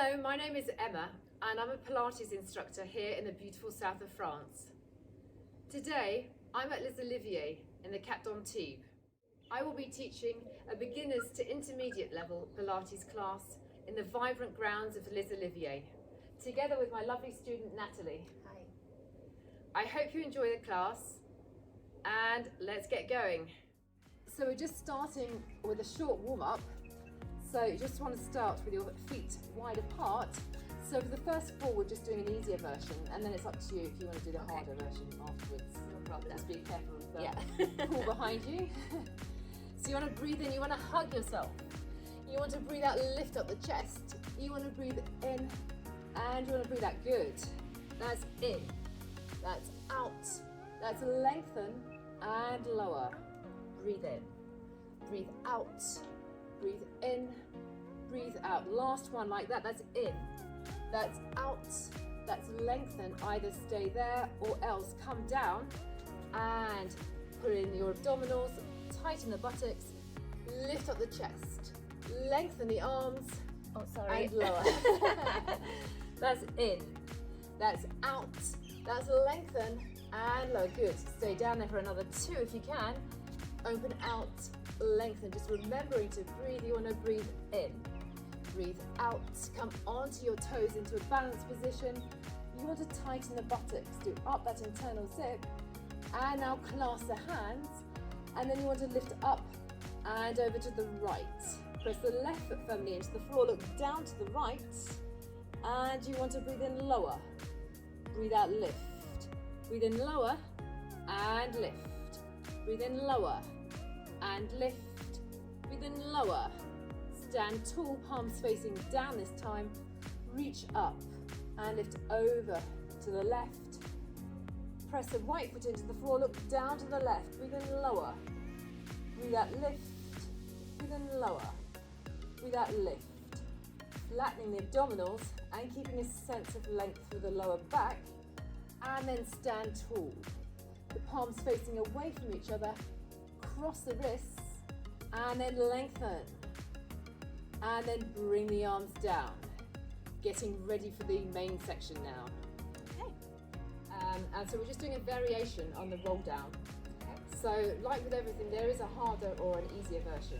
Hello, my name is Emma and I'm a Pilates instructor here in the beautiful south of France. Today I'm at Les Oliviers in the Côte d'Antibes. I will be teaching a beginners to intermediate level Pilates class in the vibrant grounds of Les Oliviers, together with my lovely student Natalie. Hi. I hope you enjoy the class and let's get going. So we're just starting with a short warm-up. So you just want to start with your feet wide apart. So for the first four, we're just doing an easier version, and then it's up to you if you want to do the harder version afterwards. No problem. Just be careful of the pool behind you. So you want to breathe in, you want to hug yourself. You want to breathe out, lift up the chest. You want to breathe in, and you want to breathe out. Good. That's in. That's out. That's lengthen and lower. Breathe in. Breathe out. Breathe in, breathe out. Last one like that, that's in. That's out, that's lengthen. Either stay there or else come down and put in your abdominals, tighten the buttocks, lift up the chest, lengthen the arms, and lower. That's in, that's out, that's lengthen and lower. Good, stay down there for another two if you can. Open out, lengthen, just remembering to breathe. You want to breathe in, breathe out, come onto your toes into a balanced position. You want to tighten the buttocks, do up that internal zip, and now clasp the hands, and then you want to lift up and over to the right. Press the left foot firmly into the floor, look down to the right, and you want to breathe in lower, breathe out, lift, breathe in lower and lift, breathe in lower and lift, breathe in lower, stand tall, palms facing down this time, reach up and lift over to the left, press the right foot into the floor, look down to the left, breathe in lower, breathe out, lift, breathe in lower, breathe out, lift, flattening the abdominals and keeping a sense of length through the lower back, and then stand tall, the palms facing away from each other, cross the wrists and then lengthen and then bring the arms down, getting ready for the main section now. Okay. And so we're just doing a variation on the roll down. Okay. So like with everything, there is a harder or an easier version.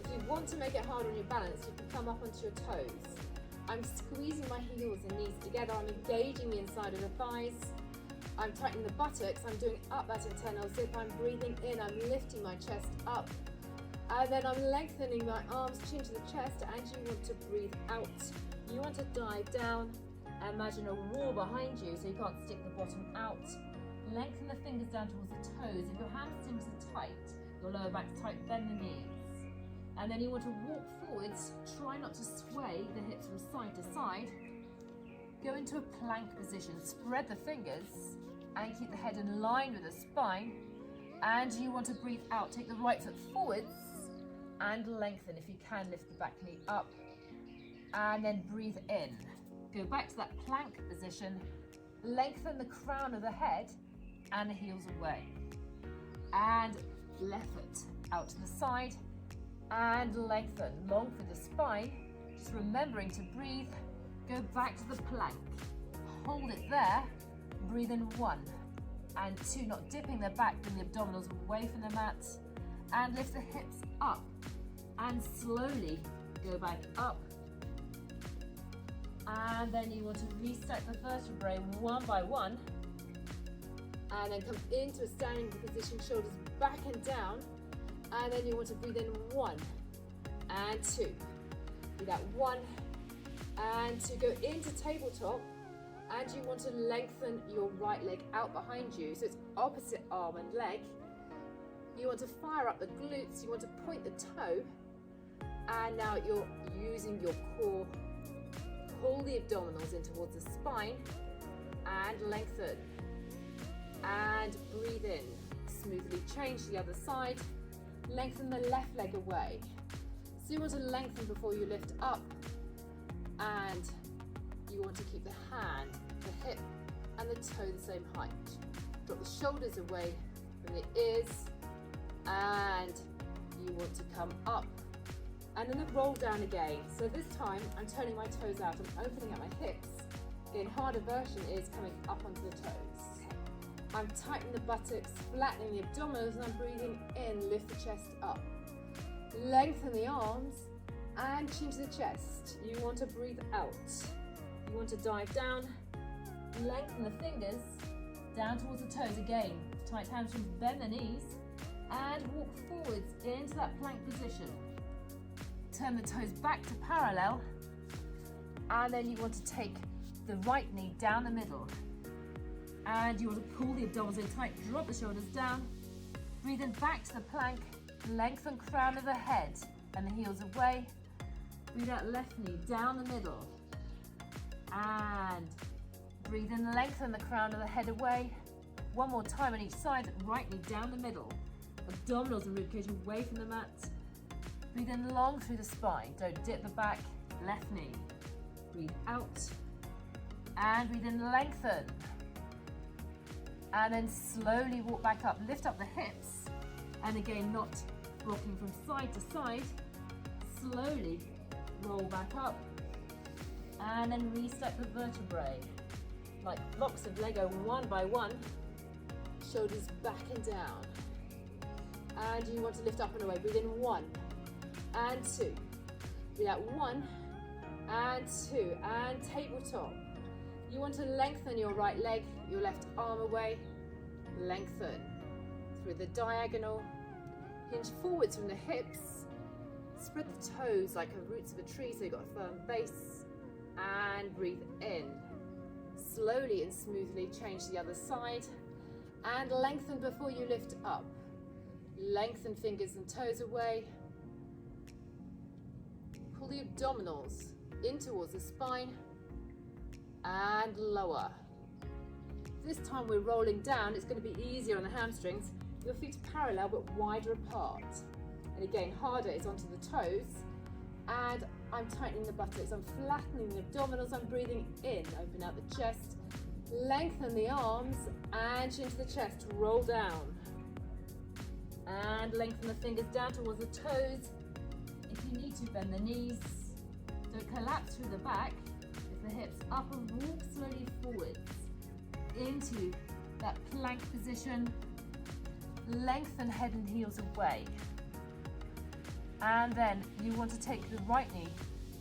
If you want to make it harder on your balance, you can come up onto your toes. I'm squeezing my heels and knees together, I'm engaging the inside of the thighs, I'm tightening the buttocks, I'm doing up that internal zip, I'm breathing in, I'm lifting my chest up, and then I'm lengthening my arms, chin to the chest, and you want to breathe out. You want to dive down, imagine a wall behind you so you can't stick the bottom out. Lengthen the fingers down towards the toes. If your hamstrings are tight, your lower back's tight, bend the knees. And then you want to walk forwards, try not to sway the hips from side to side. Go into a plank position, spread the fingers and keep the head in line with the spine. And you want to breathe out, take the right foot forwards and lengthen. If you can, lift the back knee up and then breathe in. Go back to that plank position, lengthen the crown of the head and the heels away. And left foot out to the side and lengthen, long through the spine, just remembering to breathe. Go back to the plank, hold it there, breathe in 1 and 2, not dipping the back, bring the abdominals away from the mat, and lift the hips up, and slowly go back up, and then you want to restack the vertebrae one by one, and then come into a standing position, shoulders back and down, and then you want to breathe in 1 and 2, breathe out 1 and 2, go into tabletop, and you want to lengthen your right leg out behind you, so it's opposite arm and leg. You want to fire up the glutes, you want to point the toe, and now you're using your core, pull the abdominals in towards the spine, and lengthen, and breathe in, smoothly change to the other side, lengthen the left leg away. So you want to lengthen before you lift up, and you want to keep the hand, the hip and the toe the same height. Drop the shoulders away from the ears, and you want to come up and then the roll down again. So this time I'm turning my toes out, I'm opening up my hips. Again, harder version is coming up onto the toes. I'm tightening the buttocks, flattening the abdominals, and I'm breathing in, lift the chest up. Lengthen the arms and chin to the chest. You want to breathe out. You want to dive down, lengthen the fingers, down towards the toes again. Tight hamstrings, bend the knees, and walk forwards into that plank position. Turn the toes back to parallel, and then you want to take the right knee down the middle. And you want to pull the abdominals in tight, drop the shoulders down, breathe in back to the plank, lengthen crown of the head and the heels away. Breathe out, left knee down the middle. And breathe in, lengthen the crown of the head away. One more time on each side, right knee down the middle. Abdominals and ribcage away from the mat. Breathe in long through the spine. Don't dip the back, left knee. Breathe out. And breathe in, lengthen. And then slowly walk back up. Lift up the hips. And again, not rocking from side to side. Slowly roll back up. And then restack the vertebrae. Like blocks of Lego, one by one. Shoulders back and down. And you want to lift up and away. Breathe in 1 and 2. Breathe out 1 and 2. And tabletop. You want to lengthen your right leg, your left arm away. Lengthen through the diagonal. Hinge forwards from the hips. Spread the toes like the roots of a tree so you've got a firm base. And breathe in. Slowly and smoothly change to the other side. And lengthen before you lift up. Lengthen fingers and toes away. Pull the abdominals in towards the spine. And lower. This time we're rolling down. It's going to be easier on the hamstrings. Your feet are parallel but wider apart. And again, harder is onto the toes. And I'm tightening the buttocks. I'm flattening the abdominals. I'm breathing in. Open out the chest. Lengthen the arms and chin to the chest. Roll down. And lengthen the fingers down towards the toes. If you need to, bend the knees. Don't collapse through the back. The hips up and walk slowly forwards into that plank position. Lengthen head and heels away. And then you want to take the right knee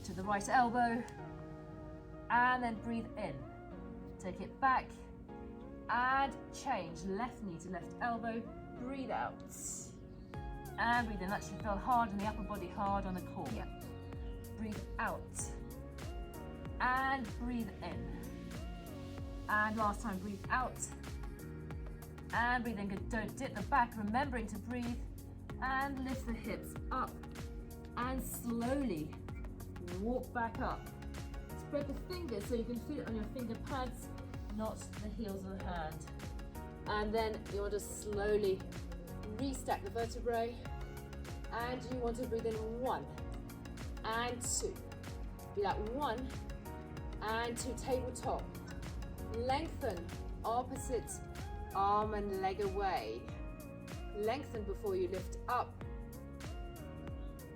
to the right elbow and then breathe in. Take it back and change. Left knee to left elbow. Breathe out. And breathe in. That should feel hard in the upper body, hard on the core. Yeah. Breathe out. And breathe in. And last time, breathe out. And breathe in. Good. Don't dip the back, remembering to breathe. And lift the hips up. And slowly walk back up. Spread the fingers so you can feel it on your finger pads, not the heels of the hand. And then you want to slowly restack the vertebrae. And you want to breathe in 1 and 2. Breathe out 1 and 2, tabletop. Lengthen opposite arm and leg away. Lengthen before you lift up.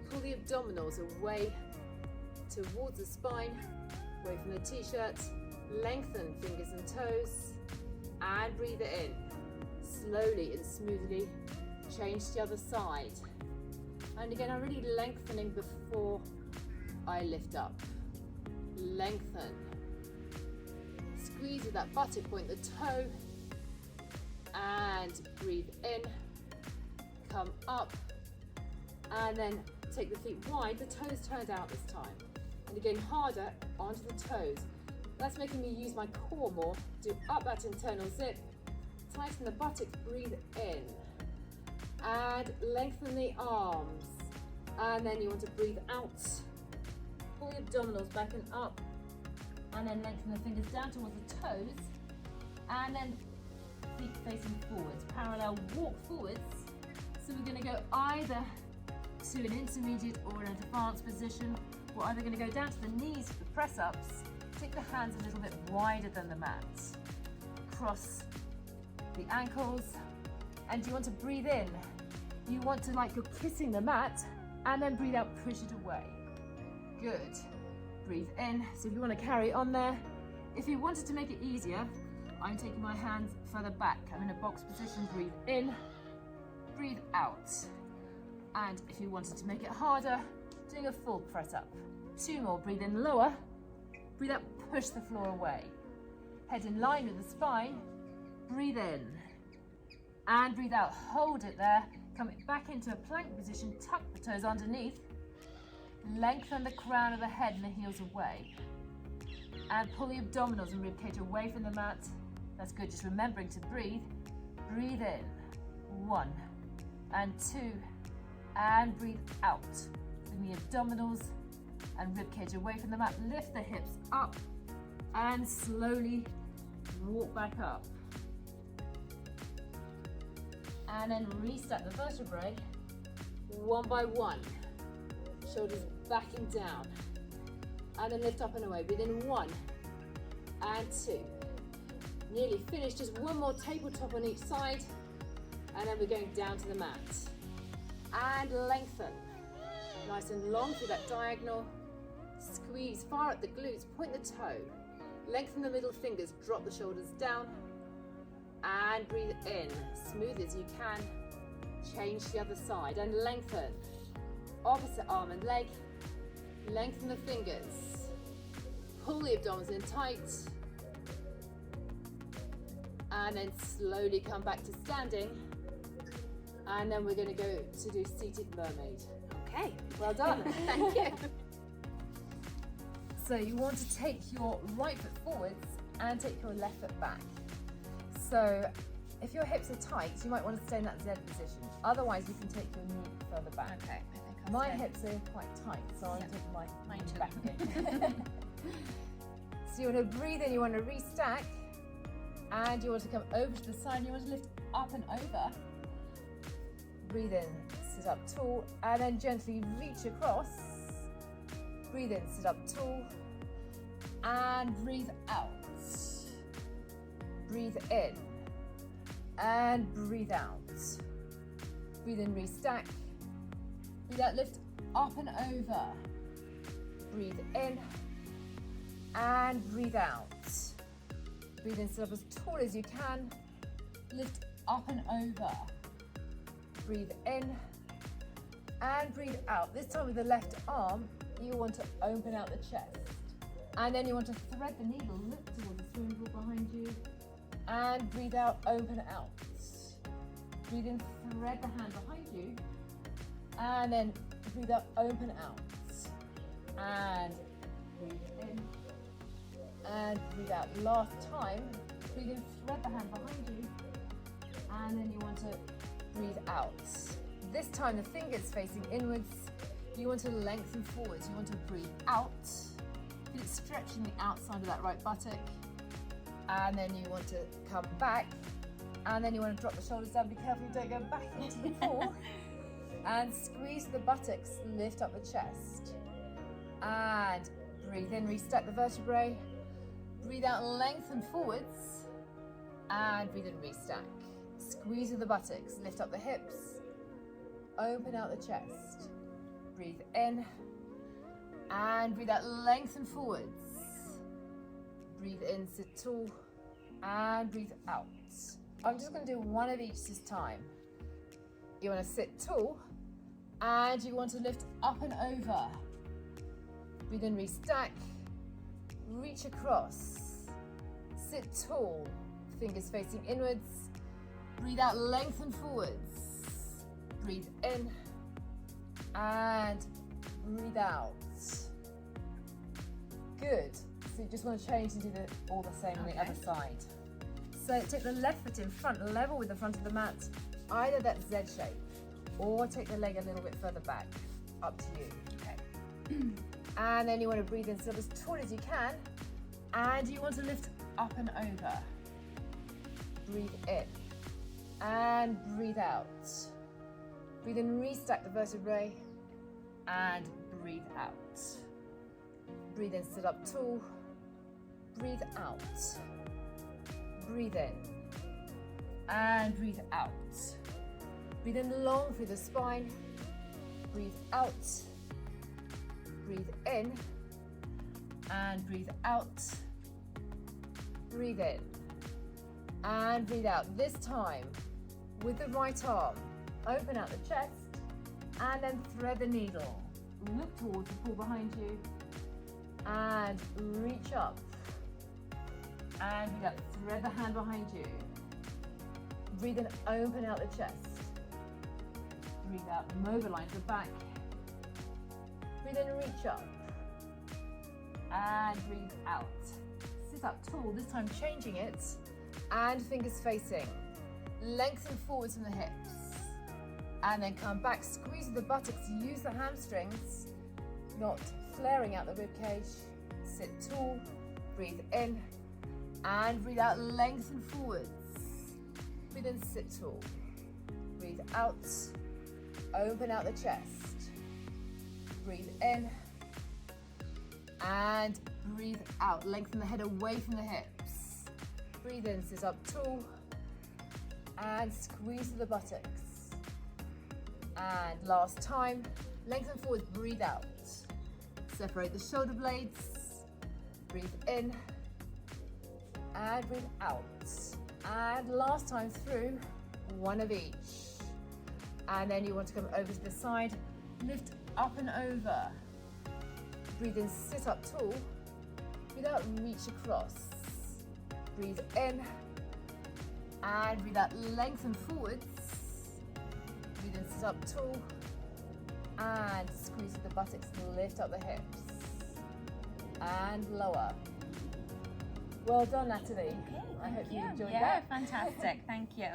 Pull the abdominals away towards the spine, away from the t-shirt. Lengthen fingers and toes and breathe it in. Slowly and smoothly change to the other side. And again, I'm really lengthening before I lift up. Lengthen. Squeeze with that buttock point, the toe. And breathe in. Come up. And then take the feet wide. The toes turned out this time. And again, harder onto the toes. That's making me use my core more. Do up that internal zip. Tighten the buttocks, breathe in. And lengthen the arms. And then you want to breathe out. Pull the abdominals back and up. And then lengthen the fingers down towards the toes. And then feet facing forwards. Parallel walk forwards. So we're going to go either to an intermediate or an advanced position. We're either going to go down to the knees for the press ups. Take the hands a little bit wider than the mat. Cross the ankles. And you want to breathe in. You want to, like you're kissing the mat, And then breathe out, push it away. Good. Breathe in. So if you want to carry on there, if you wanted to make it easier, I'm taking my hands further back. I'm in a box position. Breathe in, breathe out. And if you wanted to make it harder, doing a full press up. 2 more. Breathe in lower, breathe out, push the floor away. Head in line with the spine. Breathe in and breathe out. Hold it there. Coming back into a plank position. Tuck the toes underneath. Lengthen the crown of the head and the heels away. And pull the abdominals and ribcage away from the mat. That's good. Just remembering to breathe. Breathe in. 1 and 2 and breathe out. Bring the abdominals and ribcage away from the mat. Lift the hips up and slowly walk back up. And then restart the vertebrae one by one. Shoulders backing down. And then lift up and away. Breathe in 1 and 2. Nearly finished. Just one more tabletop on each side. And then we're going down to the mat. And lengthen. Nice and long through that diagonal. Squeeze far up the glutes. Point the toe. Lengthen the middle fingers. Drop the shoulders down. And breathe in. Smooth as you can. Change the other side. And lengthen. Opposite arm and leg. Lengthen the fingers. Pull the abdominals in tight. And then slowly come back to standing. And then we're going to go to do seated mermaid. Okay. Well done. Thank you. So you want to take your right foot forwards and take your left foot back. So if your hips are tight, you might want to stay in that Z position. Otherwise, you can take your knee further back. Okay. I think I'll My stay. hips are quite tight, so I'll Yeah. take my Mine knee too. back in. So you want to breathe in, you want to restack, and you want to come over to the side, you want to lift up and over. Breathe in, sit up tall, and then gently reach across. Breathe in, sit up tall, and breathe out. Breathe in, and breathe out. Breathe in, restack. Breathe out, lift up and over. Breathe in, and breathe out. Breathe in, sit up as tall as you can. Lift up and over. Breathe in and breathe out. This time with the left arm, you want to open out the chest. And then you want to thread the needle, look towards the swimming pool behind you. And breathe out, open out. Breathe in, thread the hand behind you. And then breathe out, open out. And breathe in. And breathe out. Last time, breathe in, thread the hand behind you. And then you want to breathe out. This time the fingers facing inwards. You want to lengthen forwards. You want to breathe out. Feel it stretching the outside of that right buttock. And then you want to come back. And then you want to drop the shoulders down. Be careful you don't go back into the pool. And squeeze the buttocks, lift up the chest. And breathe in, restack the vertebrae. Breathe out, lengthen forwards. And breathe in, restack. Squeeze with the buttocks, lift up the hips. Open out the chest. Breathe in. And breathe out, lengthen forwards. Breathe in, sit tall. And breathe out. I'm just going to do one of each this time. You want to sit tall. And you want to lift up and over. Breathe in, restack. Reach across. Sit tall. Fingers facing inwards. Breathe out, lengthen forwards. Breathe in. And breathe out. Good. So you just want to change and do all the same on the other side. So take the left foot in front, level with the front of the mat. Either that Z shape. Or take the leg a little bit further back. Up to you. Okay. And then you want to breathe in, sit up as tall as you can. And you want to lift up and over. Breathe in. And breathe out. Breathe in, restack the vertebrae. And breathe out. Breathe in, sit up tall. Breathe out. Breathe in. And breathe out. Breathe in long through the spine. breathe out, breathe in, and breathe out, breathe in, and breathe out. This time, with the right arm, open out the chest, and then thread the needle. Look towards the pool behind you, and reach up, and breathe out, thread the hand behind you. Breathe in, open out the chest. Breathe out, mobilize the back. Breathe in, reach up. And breathe out. Sit up tall, this time changing it. And fingers facing. Lengthen forwards from the hips. And then come back, squeeze the buttocks, use the hamstrings, not flaring out the rib cage. Sit tall, breathe in, and breathe out, lengthen forwards. Breathe in, sit tall. Breathe out, open out the chest. Breathe in, and breathe out. Lengthen the head away from the hips. Breathe in, sit up tall, and squeeze the buttocks. And last time, lengthen forwards, breathe out. Separate the shoulder blades. Breathe in, and breathe out. And last time through, one of each. And then you want to come over to the side, lift up and over. Breathe in, sit up tall, breathe out, reach across. Breathe in, and breathe out, lengthen forwards. Breathe in, sit up tall, and squeeze the buttocks, lift up the hips. And lower. Well done, Natalie. Okay, I hope thank you enjoyed yeah, that. fantastic. Thank you.